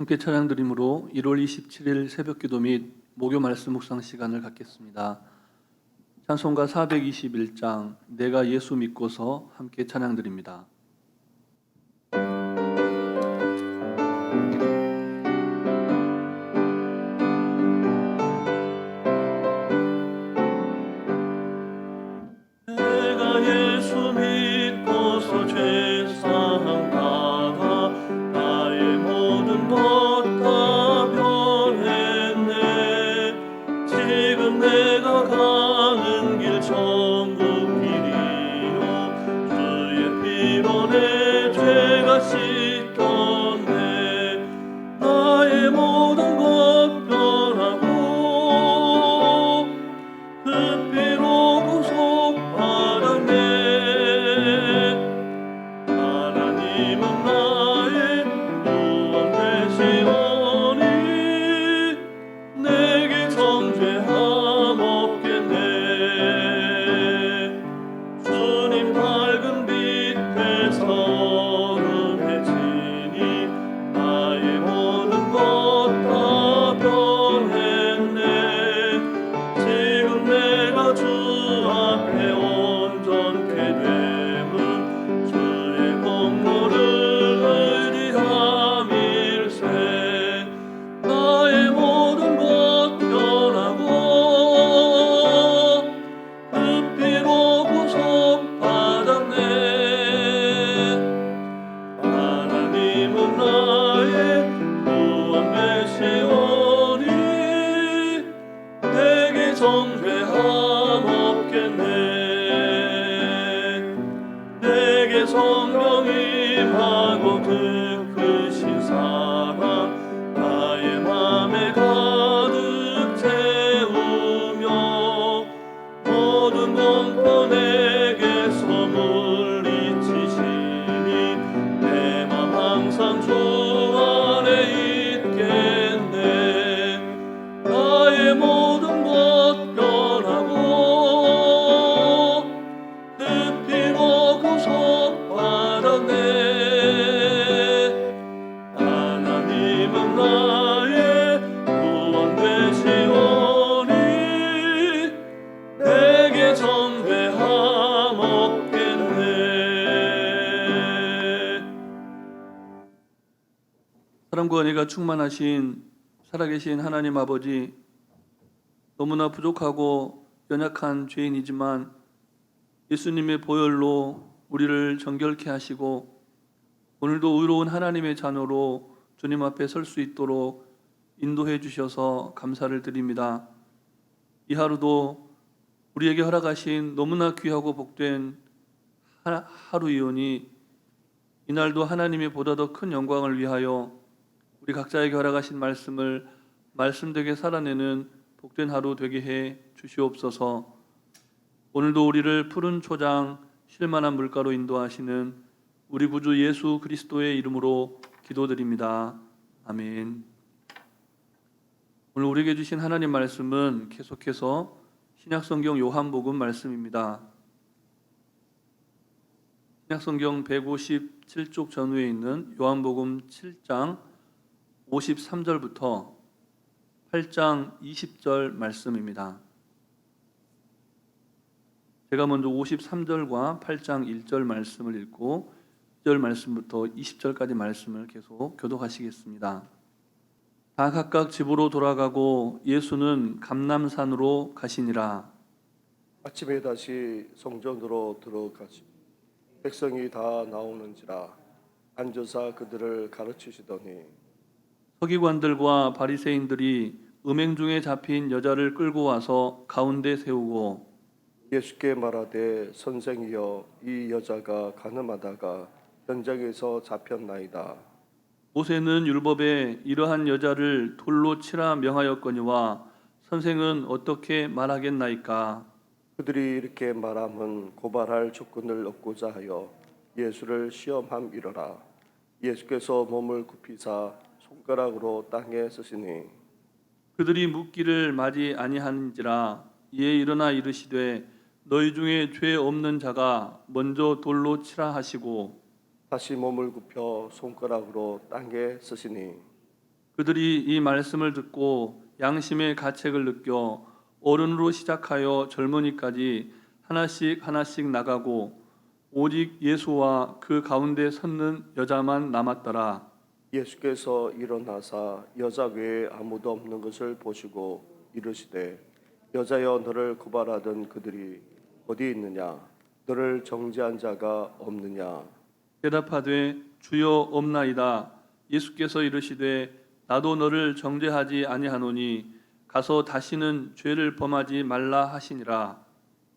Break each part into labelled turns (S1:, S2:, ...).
S1: 함께 찬양드림으로 1월 27일 새벽기도 및 목요 말씀 묵상 시간을 갖겠습니다. 찬송가 421장 내가 예수 믿고서 함께 찬양드립니다.
S2: 내가 예수 믿고서 죄사함 받아 나의 모든 것 다 변했네. 지금 내가 가는 길 천국 길이요 주의 피로 내 죄가 씻겼네. 나의 모든 것 변하고 그 피로 구속받았네. 하나님은 나의 구원 되시오니 내게 정죄함 없겠네. 주님 밝은 빛에서 은혜지니 나의 모든 것 다 변했네. 지금 내가 주 앞에 온전케 됨은 주의 공로를 의리함일세. 나의 모든 것 변하고 그 피로 구속받았네. 하나님은 나의 구원 되시오니 내게 정죄함 없겠네. 내게 성령 임하고 그 크신 사랑 나의 맘에 가득 채우며 모든 공포 내게서 물리치시니 내 맘 항상 주 안에 있겠네. 나의 모든 것 변하고 그 피로 구속받았네. 하나님은 나의 구원 되시오니 내게 정죄함 없겠네.
S1: 사랑과 은혜가 충만하신 살아계신 하나님 아버지, 너무나 부족하고 연약한 죄인이지만 예수님의 보혈로 우리를 정결케 하시고 오늘도 의로운 하나님의 자녀로 주님 앞에 설 수 있도록 인도해 주셔서 감사를 드립니다. 이 하루도 우리에게 허락하신 너무나 귀하고 복된 하루이오니 이날도 하나님의 보다 더 큰 영광을 위하여 우리 각자에게 허락하신 말씀을 말씀되게 살아내는 복된 하루 되게 해 주시옵소서. 오늘도 우리를 푸른 초장 쉴만한 물가로 인도하시는 우리 구주 예수 그리스도의 이름으로 기도드립니다. 아멘. 오늘 우리에게 주신 하나님 말씀은 계속해서 신약성경 요한복음 말씀입니다. 신약성경 157쪽 전후에 있는 요한복음 7장 53절부터 8장 20절 말씀입니다. 제가 먼저 53절과 8장 1절 말씀을 읽고 1절 말씀부터 20절까지 말씀을 계속 교독하시겠습니다. 다 각각 집으로 돌아가고 예수는 감람산으로 가시니라.
S3: 아침에 다시 성전으로 들어가시 백성이 다 나오는지라 앉으사 그들을 가르치시더니
S1: 서기관들과 바리새인들이 음행 중에 잡힌 여자를 끌고 와서 가운데 세우고
S3: 예수께 말하되 선생이여 이 여자가 가늠하다가 현장에서 잡혔나이다.
S1: 모세는 율법에 이러한 여자를 돌로 치라 명하였거니와 선생은 어떻게 말하겠나이까?
S3: 그들이 이렇게 말함은 고발할 조건을 얻고자 하여 예수를 시험함이러라. 예수께서 몸을 굽히사 손가락으로 땅에 쓰시니
S1: 그들이 묻기를 마지 아니하는지라. 이에 일어나 이르시되 너희 중에 죄 없는 자가 먼저 돌로 치라 하시고
S3: 다시 몸을 굽혀 손가락으로 땅에 쓰시니
S1: 그들이 이 말씀을 듣고 양심의 가책을 느껴 어른으로 시작하여 젊은이까지 하나씩 하나씩 나가고 오직 예수와 그 가운데 섰는 여자만 남았더라.
S3: 예수께서 일어나사 여자 외에 아무도 없는 것을 보시고 이르시되 여자여 너를 고발하던 그들이 어디 있느냐 너를 정죄한 자가 없느냐.
S1: 대답하되 주여 없나이다. 예수께서 이르시되 나도 너를 정죄하지 아니하노니 가서 다시는 죄를 범하지 말라 하시니라.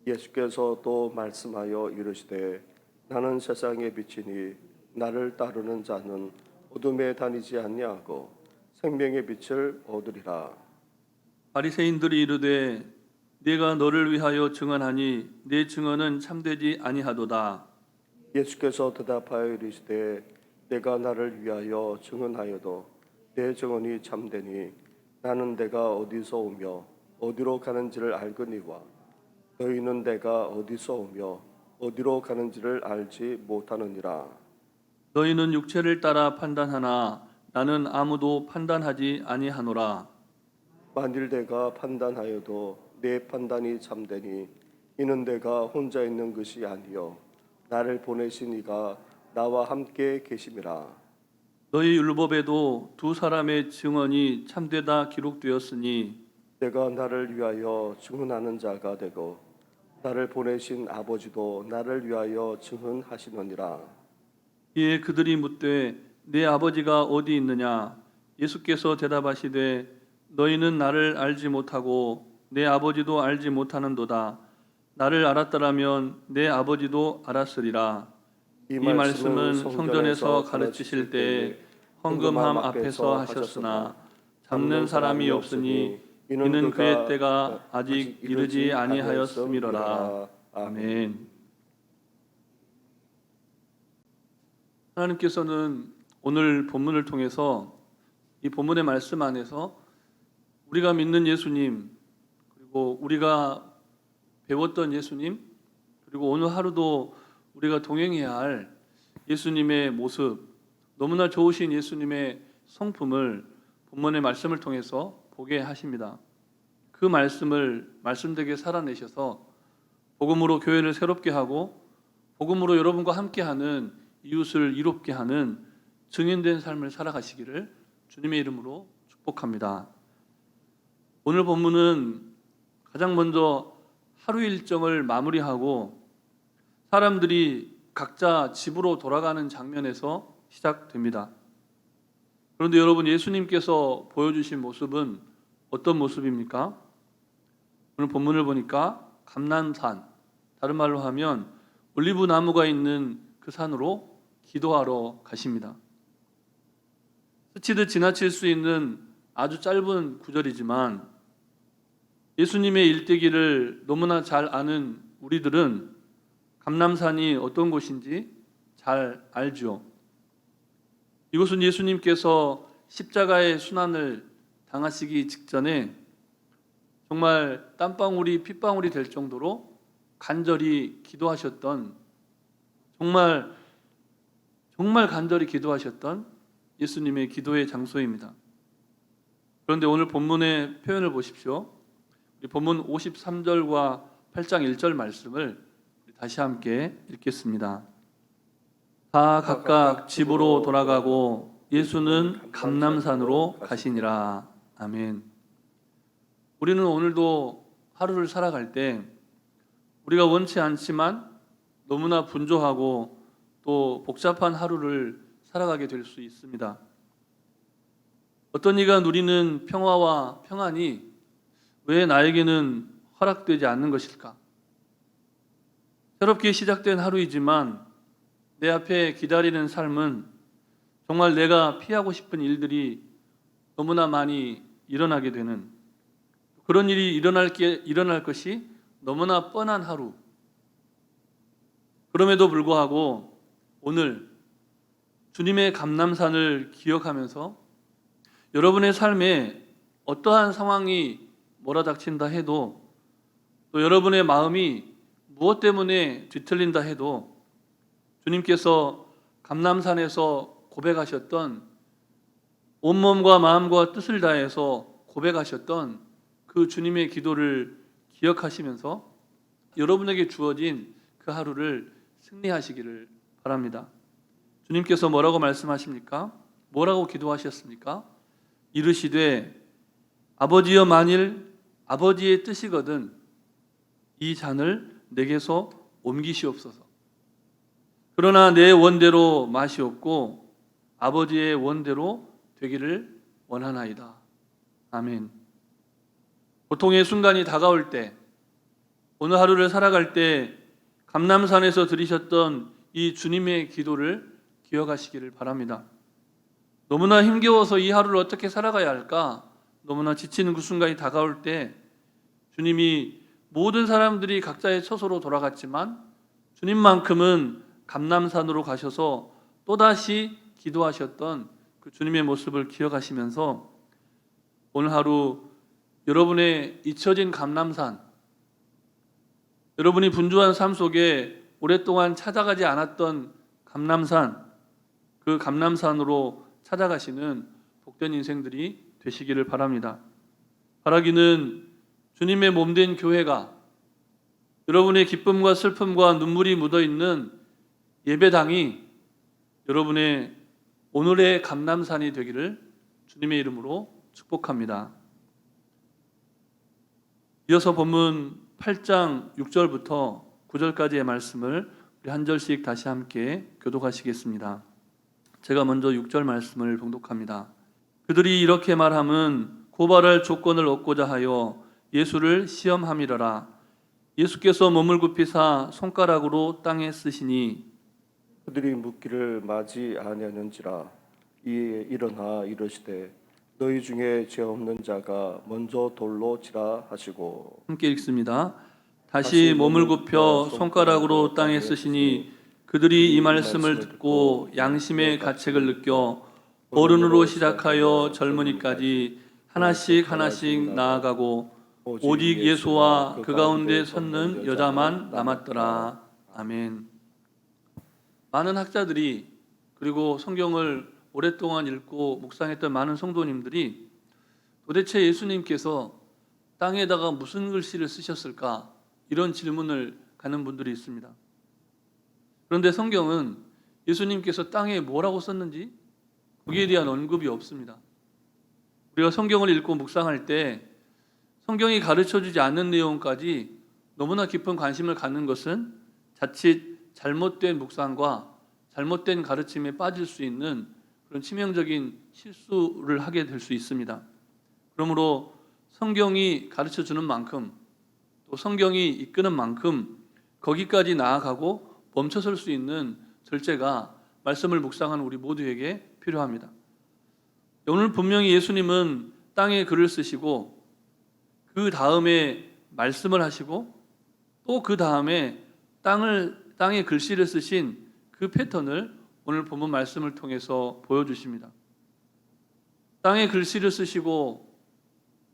S3: 예수께서 또 말씀하여 이르시되 나는 세상의 빛이니 나를 따르는 자는 어둠에 다니지 아니하고 생명의 빛을 얻으리라.
S1: 바리새인들이 이르되 내가 너를 위하여 증언하니 내 증언은 참되지 아니하도다.
S3: 예수께서 대답하여 이르시되 내가 나를 위하여 증언하여도 내 증언이 참되니 나는 내가 어디서 오며 어디로 가는지를 알거니와 너희는 내가 어디서 오며 어디로 가는지를 알지 못하느니라.
S1: 너희는 육체를 따라 판단하나 나는 아무도 판단하지 아니하노라.
S3: 만일 내가 판단하여도 내 판단이 참되니 이는 내가 혼자 있는 것이 아니요 나를 보내신 이가 나와 함께 계심이라.
S1: 너희 율법에도 두 사람의 증언이 참되다 기록되었으니
S3: 내가 나를 위하여 증언하는 자가 되고 나를 보내신 아버지도 나를 위하여 증언하시느니라.
S1: 이에 그들이 묻되 내 아버지가 어디 있느냐? 예수께서 대답하시되 너희는 나를 알지 못하고 내 아버지도 알지 못하는도다. 나를 알았더라면 내 아버지도 알았으리라. 이 말씀은 성전에서 가르치실 때에 헌금함 앞에서 하셨으나 잡는 사람이 없으니 이는 그의 때가 아직 이르지 아니하였음이로라. 아멘. 하나님께서는 오늘 본문을 통해서 이 본문의 말씀 안에서 우리가 믿는 예수님, 그리고 우리가 배웠던 예수님, 그리고 오늘 하루도 우리가 동행해야 할 예수님의 모습, 너무나 좋으신 예수님의 성품을 본문의 말씀을 통해서 보게 하십니다. 그 말씀을 말씀되게 살아내셔서 복음으로 교회를 새롭게 하고 복음으로 여러분과 함께하는 이웃을 이롭게 하는 증인된 삶을 살아가시기를 주님의 이름으로 축복합니다. 오늘 본문은 가장 먼저 하루 일정을 마무리하고 사람들이 각자 집으로 돌아가는 장면에서 시작됩니다. 그런데 여러분, 예수님께서 보여주신 모습은 어떤 모습입니까? 오늘 본문을 보니까 감난산, 다른 말로 하면 올리브 나무가 있는 그 산으로 기도하러 가십니다. 스치듯 지나칠 수 있는 아주 짧은 구절이지만 예수님의 일대기를 너무나 잘 아는 우리들은 감람산이 어떤 곳인지 잘 알죠. 이곳은 예수님께서 십자가의 순환을 당하시기 직전에 정말 땀방울이 핏방울이 될 정도로 간절히 기도하셨던, 정말 간절히 기도하셨던 예수님의 기도의 장소입니다. 그런데 오늘 본문의 표현을 보십시오. 우리 본문 53절과 8장 1절 말씀을 다시 함께 읽겠습니다. 다 각각 집으로 돌아가고 예수는 감람산으로 가시니라. 아멘. 우리는 오늘도 하루를 살아갈 때 우리가 원치 않지만 너무나 분주하고 또 복잡한 하루를 살아가게 될 수 있습니다. 어떤 이가 누리는 평화와 평안이 왜 나에게는 허락되지 않는 것일까? 새롭게 시작된 하루이지만 내 앞에 기다리는 삶은 정말 내가 피하고 싶은 일들이 너무나 많이 일어나게 되는, 그런 일이 일어날 것이 너무나 뻔한 하루. 그럼에도 불구하고 오늘 주님의 감람산을 기억하면서 여러분의 삶에 어떠한 상황이 몰아닥친다 해도, 또 여러분의 마음이 무엇 때문에 뒤틀린다 해도 주님께서 감람산에서 고백하셨던 온몸과 마음과 뜻을 다해서 고백하셨던 그 주님의 기도를 기억하시면서 여러분에게 주어진 그 하루를 승리하시기를 바랍니다. 주님께서 뭐라고 말씀하십니까? 뭐라고 기도하셨습니까? 이르시되 아버지여 만일 아버지의 뜻이거든 이 잔을 내게서 옮기시옵소서. 그러나 내 원대로 마시옵고 아버지의 원대로 되기를 원하나이다. 아멘. 고통의 순간이 다가올 때, 오늘 하루를 살아갈 때 감람산에서 드리셨던 이 주님의 기도를 기억하시기를 바랍니다. 너무나 힘겨워서 이 하루를 어떻게 살아가야 할까? 너무나 지치는 그 순간이 다가올 때 주님이 모든 사람들이 각자의 처소로 돌아갔지만 주님만큼은 감람산으로 가셔서 또다시 기도하셨던 그 주님의 모습을 기억하시면서 오늘 하루 여러분의 잊혀진 감람산, 여러분이 분주한 삶 속에 오랫동안 찾아가지 않았던 감람산, 그 감람산으로 찾아가시는 복된 인생들이 되시기를 바랍니다. 바라기는 주님의 몸된 교회가 여러분의 기쁨과 슬픔과 눈물이 묻어있는 예배당이 여러분의 오늘의 감람산이 되기를 주님의 이름으로 축복합니다. 이어서 본문 8장 6절부터 9절까지의 말씀을 우리 한 절씩 다시 함께 교독하시겠습니다. 제가 먼저 6절 말씀을 봉독합니다. 그들이 이렇게 말함은 고발할 조건을 얻고자 하여 예수를 시험함이러라. 예수께서 몸을 굽히사 손가락으로 땅에 쓰시니
S3: 그들이 묻기를 맞이 아니하는지라. 이에 일어나 이르시되 너희 중에 죄 없는 자가 먼저 돌로 치라 하시고.
S1: 함께 읽습니다. 다시 몸을 굽혀 손가락으로 땅에 쓰시니 그들이 이 말씀을 듣고 양심의 가책을 느껴 어른으로 시작하여 젊은이까지 하나씩 하나씩 나아가고 오직 예수와 그 가운데 섰는 여자만 남았더라. 아멘. 많은 학자들이 그리고 성경을 오랫동안 읽고 묵상했던 많은 성도님들이 도대체 예수님께서 땅에다가 무슨 글씨를 쓰셨을까? 이런 질문을 가는 분들이 있습니다. 그런데 성경은 예수님께서 땅에 뭐라고 썼는지 거기에 대한 언급이 없습니다. 우리가 성경을 읽고 묵상할 때 성경이 가르쳐주지 않는 내용까지 너무나 깊은 관심을 갖는 것은 자칫 잘못된 묵상과 잘못된 가르침에 빠질 수 있는 그런 치명적인 실수를 하게 될 수 있습니다. 그러므로 성경이 가르쳐주는 만큼 또 성경이 이끄는 만큼 거기까지 나아가고 멈춰설 수 있는 절제가 말씀을 묵상하는 우리 모두에게 필요합니다. 오늘 분명히 예수님은 땅에 글을 쓰시고 그 다음에 말씀을 하시고 또 그 다음에 땅에 글씨를 쓰신 그 패턴을 오늘 본문 말씀을 통해서 보여주십니다. 땅에 글씨를 쓰시고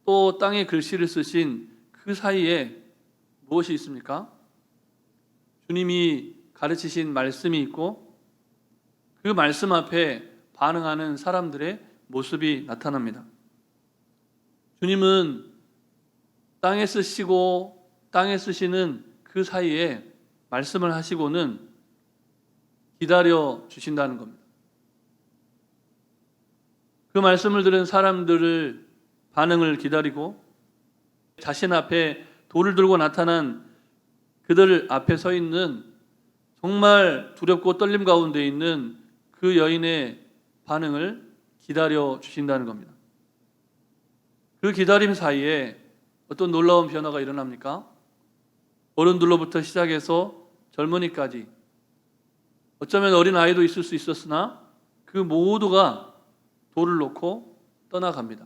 S1: 또 땅에 글씨를 쓰신 그 사이에 무엇이 있습니까? 주님이 가르치신 말씀이 있고 그 말씀 앞에 반응하는 사람들의 모습이 나타납니다. 주님은 땅에 쓰시고 땅에 쓰시는 그 사이에 말씀을 하시고는 기다려 주신다는 겁니다. 그 말씀을 들은 사람들을 반응을 기다리고 자신 앞에 돌을 들고 나타난 그들 앞에 서 있는 정말 두렵고 떨림 가운데 있는 그 여인의 반응을 기다려 주신다는 겁니다. 그 기다림 사이에 어떤 놀라운 변화가 일어납니까? 어른들로부터 시작해서 젊은이까지 어쩌면 어린 아이도 있을 수 있었으나 그 모두가 돌을 놓고 떠나갑니다.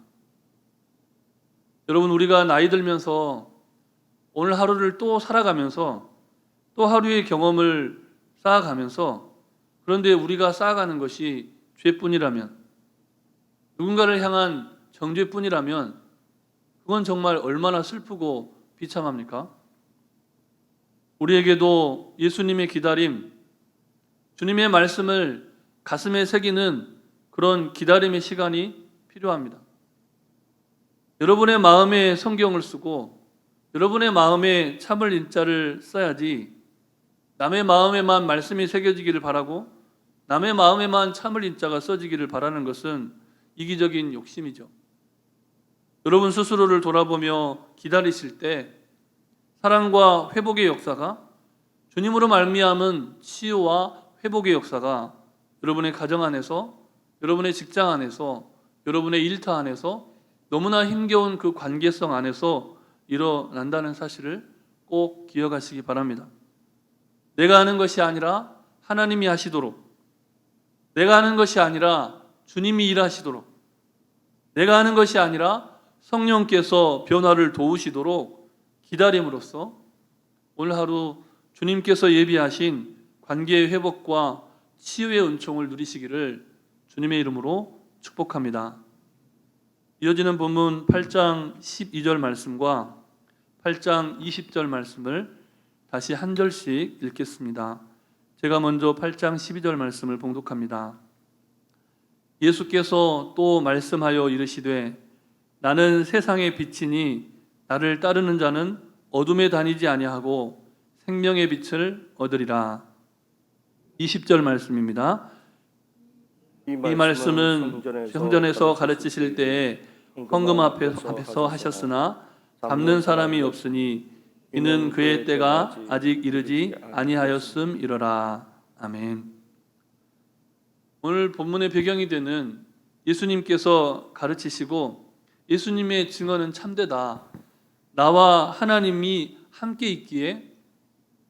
S1: 여러분, 우리가 나이 들면서 오늘 하루를 또 살아가면서 또 하루의 경험을 쌓아가면서 그런데 우리가 쌓아가는 것이 죄뿐이라면, 누군가를 향한 정죄뿐이라면 그건 정말 얼마나 슬프고 비참합니까? 우리에게도 예수님의 기다림, 주님의 말씀을 가슴에 새기는 그런 기다림의 시간이 필요합니다. 여러분의 마음에 성경을 쓰고 여러분의 마음에 참을 인자를 써야지 남의 마음에만 말씀이 새겨지기를 바라고 남의 마음에만 참을 인자가 써지기를 바라는 것은 이기적인 욕심이죠. 여러분 스스로를 돌아보며 기다리실 때 사랑과 회복의 역사가 주님으로 말미암은 치유와 회복의 역사가 여러분의 가정 안에서, 여러분의 직장 안에서, 여러분의 일터 안에서 너무나 힘겨운 그 관계성 안에서 일어난다는 사실을 꼭 기억하시기 바랍니다. 내가 하는 것이 아니라 하나님이 하시도록, 내가 하는 것이 아니라 주님이 일하시도록, 내가 하는 것이 아니라 성령께서 변화를 도우시도록 기다림으로써 오늘 하루 주님께서 예비하신 관계의 회복과 치유의 은총을 누리시기를 주님의 이름으로 축복합니다. 이어지는 본문 8장 12절 말씀과 8장 20절 말씀을 다시 한 절씩 읽겠습니다. 제가 먼저 8장 12절 말씀을 봉독합니다. 예수께서 또 말씀하여 이르시되 나는 세상의 빛이니 나를 따르는 자는 어둠에 다니지 아니하고 생명의 빛을 얻으리라. 20절 말씀입니다. 이 말씀은 성전에서 가르치실 때에 헌금 앞에서 하셨으나 담는 사람이 없으니 이는 그의 때가 아직 이르지 아니하였음이로라. 아멘. 오늘 본문의 배경이 되는 예수님께서 가르치시고 예수님의 증언은 참되다. 나와 하나님이 함께 있기에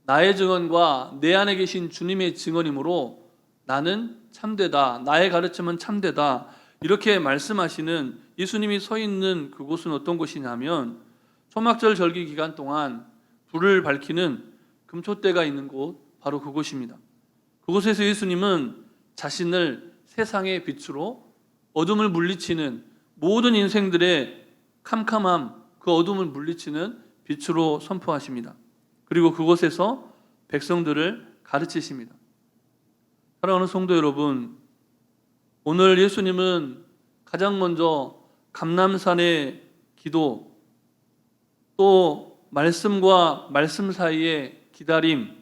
S1: 나의 증언과 내 안에 계신 주님의 증언이므로 나는 참되다. 나의 가르침은 참되다. 이렇게 말씀하시는 예수님이 서 있는 그곳은 어떤 곳이냐면 초막절 절기 기간 동안 불을 밝히는 금초대가 있는 곳, 바로 그곳입니다. 그곳에서 예수님은 자신을 세상의 빛으로 어둠을 물리치는 모든 인생들의 캄캄함, 그 어둠을 물리치는 빛으로 선포하십니다. 그리고 그곳에서 백성들을 가르치십니다. 사랑하는 성도 여러분, 오늘 예수님은 가장 먼저 감람산의 기도, 또 말씀과 말씀 사이의 기다림,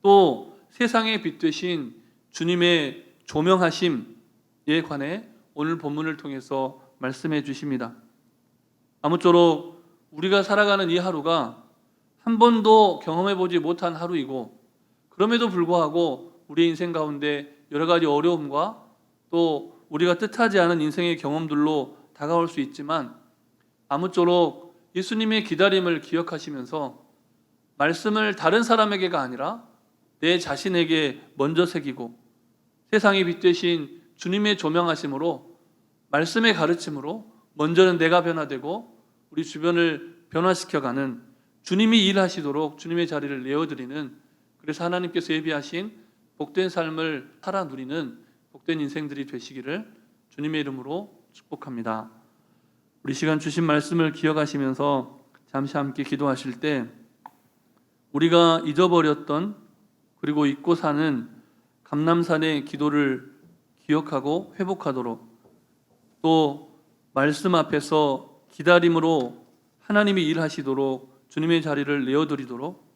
S1: 또 세상의 빛 되신 주님의 조명하심에 관해 오늘 본문을 통해서 말씀해 주십니다. 아무쪼록 우리가 살아가는 이 하루가 한 번도 경험해 보지 못한 하루이고 그럼에도 불구하고 우리 인생 가운데 여러 가지 어려움과 또 우리가 뜻하지 않은 인생의 경험들로 다가올 수 있지만 아무쪼록 예수님의 기다림을 기억하시면서 말씀을 다른 사람에게가 아니라 내 자신에게 먼저 새기고 세상의 빛 되신 주님의 조명하심으로 말씀의 가르침으로 먼저는 내가 변화되고 우리 주변을 변화시켜가는 주님이 일하시도록 주님의 자리를 내어드리는, 그래서 하나님께서 예비하신 복된 삶을 살아 누리는 복된 인생들이 되시기를 주님의 이름으로 축복합니다. 우리 시간 주신 말씀을 기억하시면서 잠시 함께 기도하실 때 우리가 잊어버렸던 그리고 잊고 사는 감람산의 기도를 기억하고 회복하도록, 또 말씀 앞에서 기다림으로 하나님이 일하시도록 주님의 자리를 내어드리도록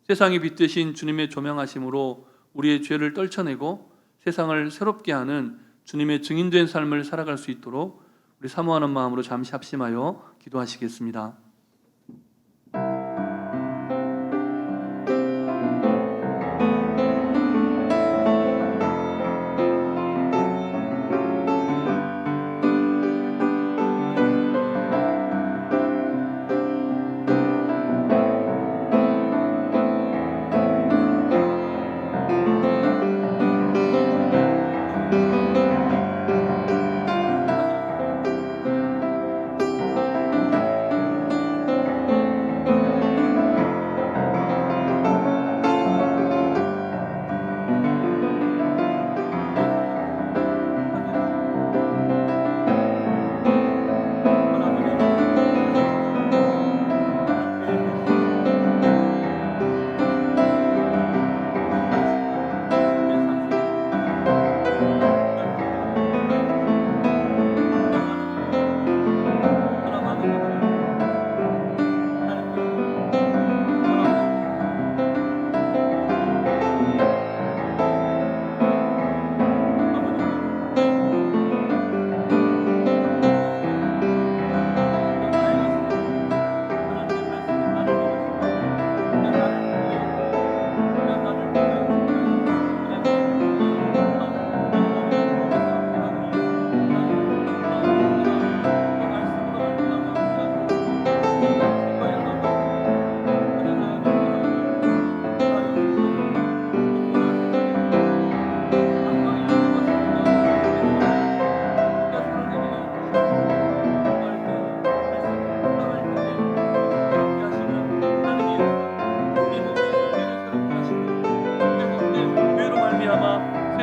S1: 세상이 빛 되신 주님의 조명하심으로 우리의 죄를 떨쳐내고 세상을 새롭게 하는 주님의 증인된 삶을 살아갈 수 있도록 우리 사모하는 마음으로 잠시 합심하여 기도하시겠습니다.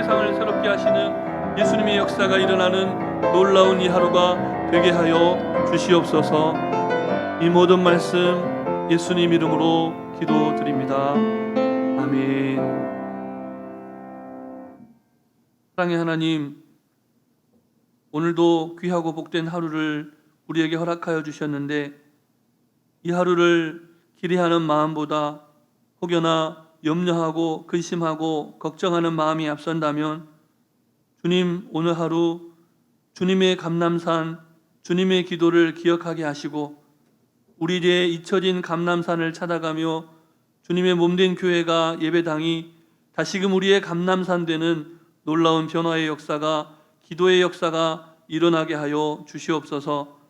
S1: 세상을 새롭게 하시는 예수님의 역사가 일어나는 놀라운 이 하루가 되게 하여 주시옵소서. 이 모든 말씀 예수님 이름으로 기도드립니다. 아멘. 사랑의 하나님, 오늘도 귀하고 복된 하루를 우리에게 허락하여 주셨는데 이 하루를 기대하는 마음보다 혹여나 염려하고 근심하고 걱정하는 마음이 앞선다면 주님, 오늘 하루 주님의 감람산, 주님의 기도를 기억하게 하시고 우리의 잊혀진 감람산을 찾아가며 주님의 몸된 교회가 예배당이 다시금 우리의 감람산 되는 놀라운 변화의 역사가, 기도의 역사가 일어나게 하여 주시옵소서.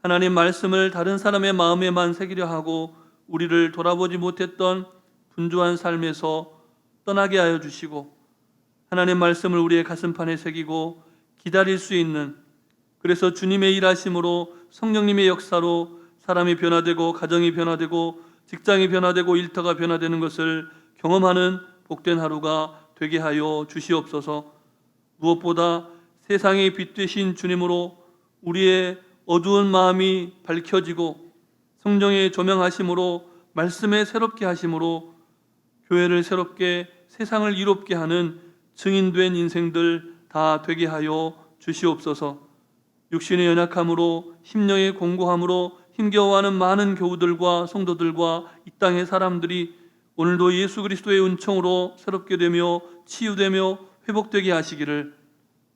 S1: 하나님 말씀을 다른 사람의 마음에만 새기려 하고 우리를 돌아보지 못했던 분주한 삶에서 떠나게 하여 주시고 하나님 말씀을 우리의 가슴판에 새기고 기다릴 수 있는, 그래서 주님의 일하심으로 성령님의 역사로 사람이 변화되고 가정이 변화되고 직장이 변화되고 일터가 변화되는 것을 경험하는 복된 하루가 되게 하여 주시옵소서. 무엇보다 세상의 빛 되신 주님으로 우리의 어두운 마음이 밝혀지고 성령의 조명하심으로 말씀에 새롭게 하심으로 교회를 새롭게 세상을 이롭게 하는 증인된 인생들 다 되게 하여 주시옵소서. 육신의 연약함으로 심령의 공고함으로 힘겨워하는 많은 교우들과 성도들과 이 땅의 사람들이 오늘도 예수 그리스도의 은총으로 새롭게 되며 치유되며 회복되게 하시기를,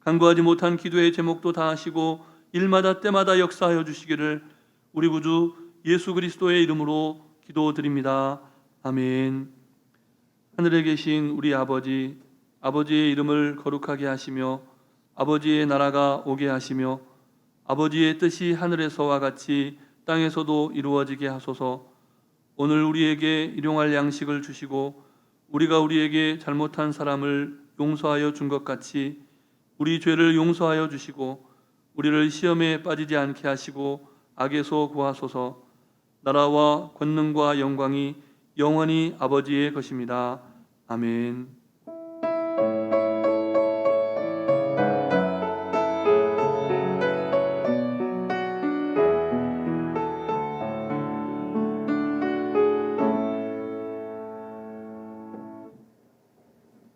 S1: 간구하지 못한 기도의 제목도 다 하시고 일마다 때마다 역사하여 주시기를 우리 구주 예수 그리스도의 이름으로 기도드립니다. 아멘. 하늘에 계신 우리 아버지, 아버지의 이름을 거룩하게 하시며 아버지의 나라가 오게 하시며 아버지의 뜻이 하늘에서와 같이 땅에서도 이루어지게 하소서. 오늘 우리에게 일용할 양식을 주시고 우리가 우리에게 잘못한 사람을 용서하여 준 것 같이 우리 죄를 용서하여 주시고 우리를 시험에 빠지지 않게 하시고 악에서 구하소서. 나라와 권능과 영광이 영원히 아버지의 것입니다. 아멘.